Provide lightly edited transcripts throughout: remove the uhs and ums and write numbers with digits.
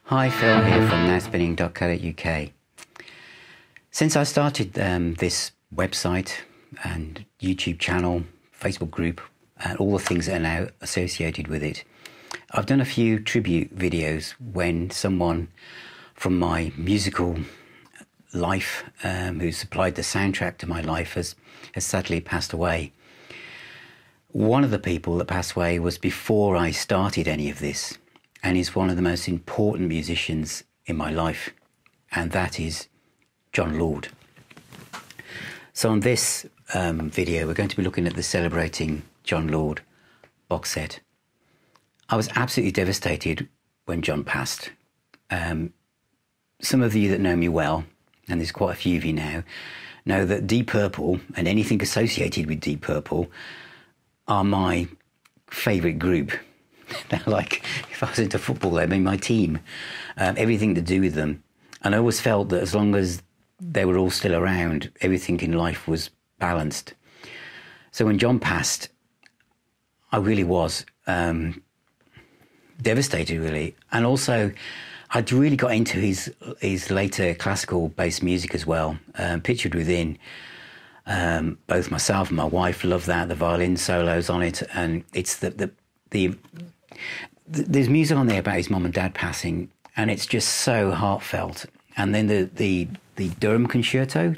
Hi, Phil here from nowspinning.co.uk. Since I started this website and YouTube channel, Facebook group, and all the things that are now associated with it, I've done a few tribute videos when someone from my musical life, who supplied the soundtrack to my life, has sadly passed away. One of the people that passed away was before I started any of this, and is one of the most important musicians in my life, and that is Jon Lord. So on this video, we're going to be looking at the Celebrating Jon Lord box set. I was absolutely devastated when Jon passed. Some of you that know me well, and there's quite a few of you now, know that Deep Purple and anything associated with Deep Purple are my favourite group. They're like, if I was into football, they'd be my team. Everything to do with them. And I always felt that as long as they were all still around, everything in life was balanced. So when Jon passed, I really was devastated, really. And also, I'd really got into his later classical-based music as well. Pictured Within, both myself and my wife love that, the violin solos on it, and it's there's music on there about his mum and dad passing, and it's just so heartfelt. And then the Durham Concerto.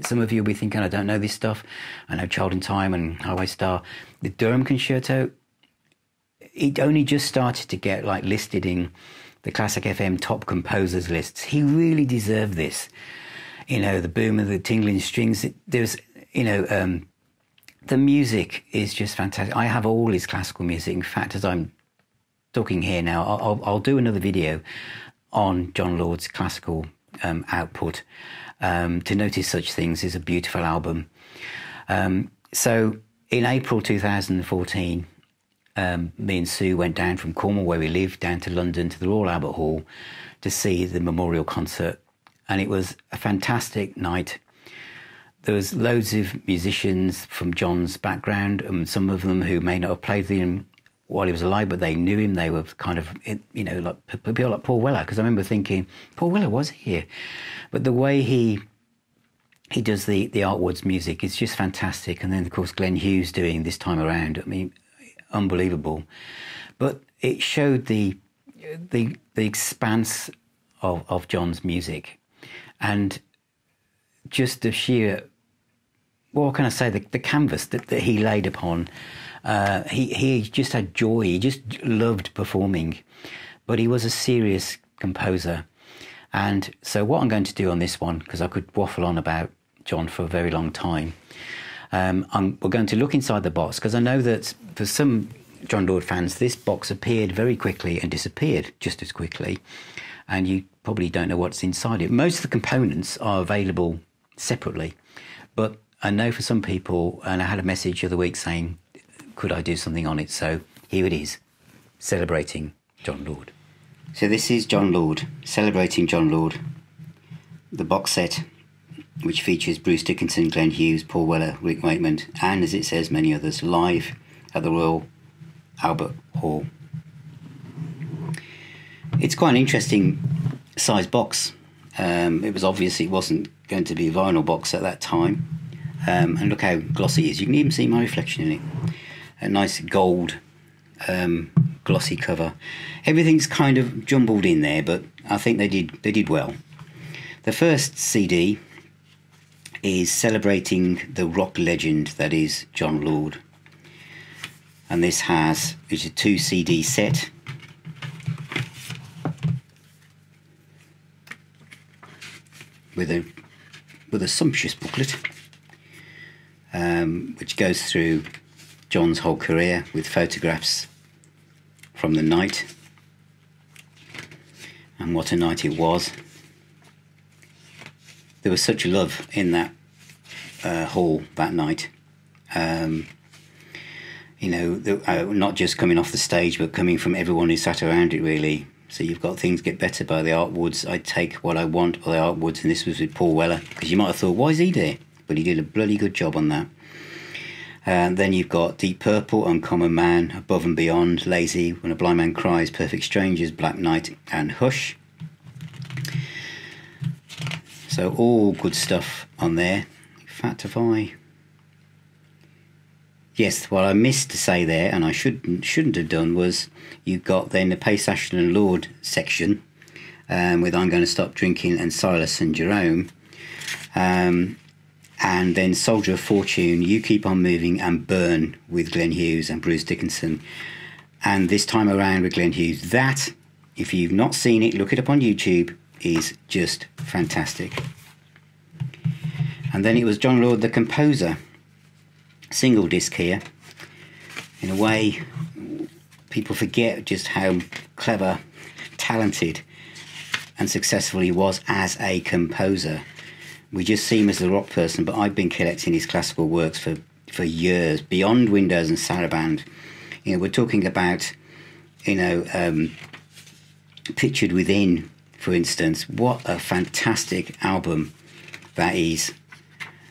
Some of you will be thinking, I don't know this stuff. I know Child in Time and Highway Star. The Durham Concerto, it only just started to get like listed in the Classic FM top composers lists. He really deserved this. You know, the boom of the tingling strings. There's, you know, the music is just fantastic. I have all his classical music. In fact, as I'm talking here now, I'll do another video on Jon Lord's classical output. To Notice Such Things is a beautiful album. So in April 2014, me and Sue went down from Cornwall, where we lived, down to London to the Royal Albert Hall to see the memorial concert. And it was a fantastic night. There was loads of musicians from Jon's background, and some of them who may not have played with him while he was alive, but they knew him. They were kind of, you know, like people like Paul Weller, because I remember thinking, Paul Weller was here. But the way he does the Artwoods music is just fantastic. And then, of course, Glenn Hughes doing This Time Around. I mean, unbelievable. But it showed the expanse of Jon's music, and just the sheer, what can I say, the canvas that he laid upon. He just had joy. He just loved performing, but he was a serious composer. And so what I'm going to do on this one, because I could waffle on about Jon for a very long time, we're going to look inside the box, because I know that for some Jon Lord fans, this box appeared very quickly and disappeared just as quickly, and you probably don't know what's inside it. Most of the components are available separately, but I know for some people, and I had a message the other week saying, could I do something on it? So here it is, Celebrating Jon Lord. So this is Jon Lord, Celebrating Jon Lord, the box set, which features Bruce Dickinson, Glenn Hughes, Paul Weller, Rick Wakeman, and, as it says, many others, live at the Royal Albert Hall. It's quite an interesting size box. It was obvious it wasn't going to be a vinyl box at that time. And look how glossy it is. You can even see my reflection in it. A nice gold glossy cover. Everything's kind of jumbled in there, but I think they did well. The first CD is celebrating the rock legend that is Jon Lord, and this it's a 2 CD set. With a sumptuous booklet, which goes through Jon's whole career with photographs from the night, and what a night it was. There was such love in that hall that night. You know, not just coming off the stage, but coming from everyone who sat around it, really. So you've got Things Get Better by the Artwoods, I Take What I Want by the Artwoods, and this was with Paul Weller, because you might have thought, why is he there? But he did a bloody good job on that. Then you've got Deep Purple, Uncommon Man, Above and Beyond, Lazy, When a Blind Man Cries, Perfect Strangers, Black Knight and Hush. So all good stuff on there. In fact, yes, what I missed to say there, and I shouldn't have done, was you've got then the Pace, Ashton and Lord section with I'm Going to Stop Drinking and Silas and Jerome. And then Soldier of Fortune, You Keep on Moving and Burn with Glenn Hughes and Bruce Dickinson. And this time around with Glenn Hughes, that, if you've not seen it, look it up on YouTube, is just fantastic. And then it was Jon Lord, the composer, single disc here. In a way, people forget just how clever, talented and successful he was as a composer. We just see him as a rock person, but I've been collecting his classical works for years, beyond Windows and Saraband. You know, we're talking about, you know, Pictured Within, for instance. What a fantastic album that is.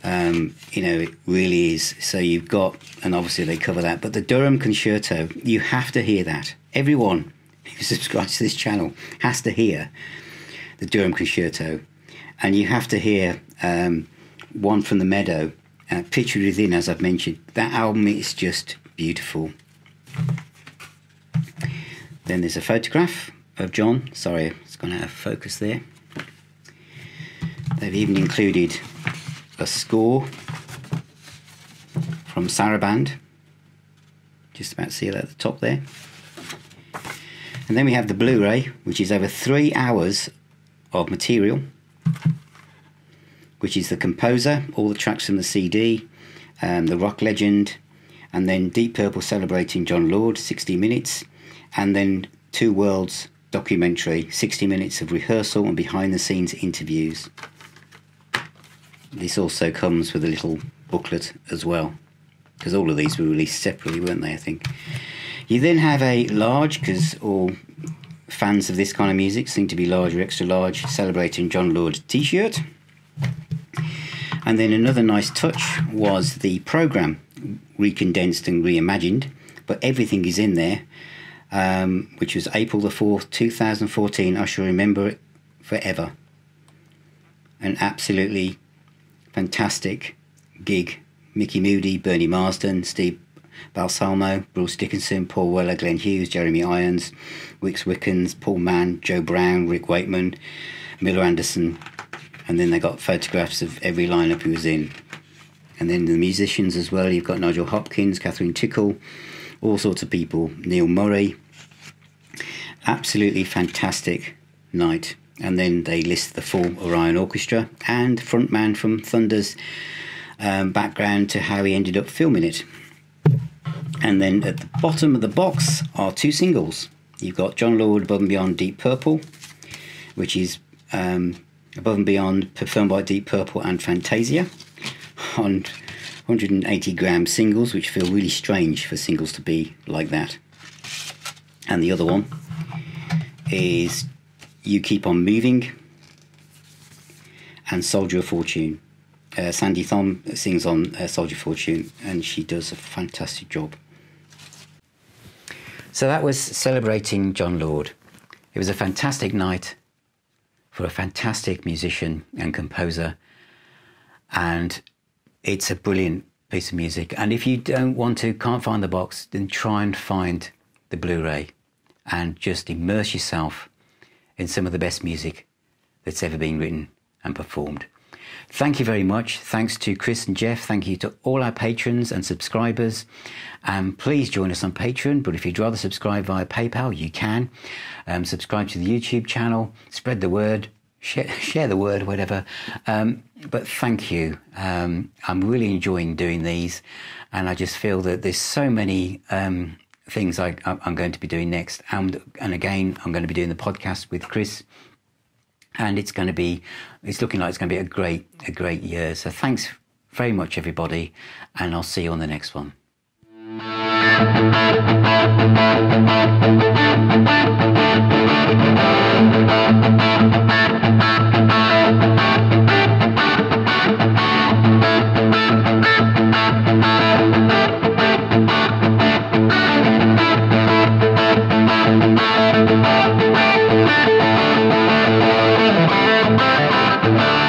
You know, it really is. So you've got, and obviously they cover that, but the Durham Concerto, you have to hear that. Everyone who subscribes to this channel has to hear the Durham Concerto. And you have to hear One from the Meadow, Pictured Within, as I've mentioned. That album is just beautiful. Then there's a photograph of John. Sorry, it's gone out of focus there. They've even included a score from Saraband. Just about to see it at the top there. And then we have the Blu-ray, which is over 3 hours of material, which is the composer, all the tracks from the CD, the rock legend, and then Deep Purple celebrating Jon Lord, 60 minutes, and then Two Worlds documentary, 60 minutes of rehearsal and behind the scenes interviews. This also comes with a little booklet as well, because all of these were released separately, weren't they, I think. You then have a large, because all fans of this kind of music seem to be large or extra large, celebrating Jon Lord t-shirt. And then another nice touch was the programme, recondensed and reimagined, but everything is in there, which was April the 4th, 2014. I shall remember it forever. An absolutely fantastic gig. Mickey Moody, Bernie Marsden, Steve Balsamo, Bruce Dickinson, Paul Weller, Glenn Hughes, Jeremy Irons, Wix Wickens, Paul Mann, Joe Brown, Rick Wakeman, Miller Anderson, and then they got photographs of every lineup he was in. And then the musicians as well, you've got Nigel Hopkins, Catherine Tickle, all sorts of people, Neil Murray. Absolutely fantastic night. And then they list the full Orion Orchestra and frontman from Thunder's background to how he ended up filming it. And then at the bottom of the box are 2 singles. You've got Jon Lord, Above and Beyond, Deep Purple, which is Above and Beyond, performed by Deep Purple and Fantasia, on 180 gram singles, which feel really strange for singles to be like that. And the other one is You Keep on Moving and Soldier of Fortune. Sandy Thom sings on Soldier of Fortune, and she does a fantastic job. So that was celebrating Jon Lord. It was a fantastic night for a fantastic musician and composer, and it's a brilliant piece of music. And if you can't find the box, then try and find the Blu-ray and just immerse yourself in some of the best music that's ever been written and performed. Thank you very much. Thanks to Chris and Jeff. Thank you to all our patrons and subscribers. Please join us on Patreon, but if you'd rather subscribe via PayPal, you can. Subscribe to the YouTube channel, spread the word, share the word, whatever. But thank you. I'm really enjoying doing these, and I just feel that there's so many things I'm going to be doing next. And again, I'm going to be doing the podcast with Chris. And it's looking like it's going to be a great year. So thanks very much, everybody, and I'll see you on the next one. Thank you.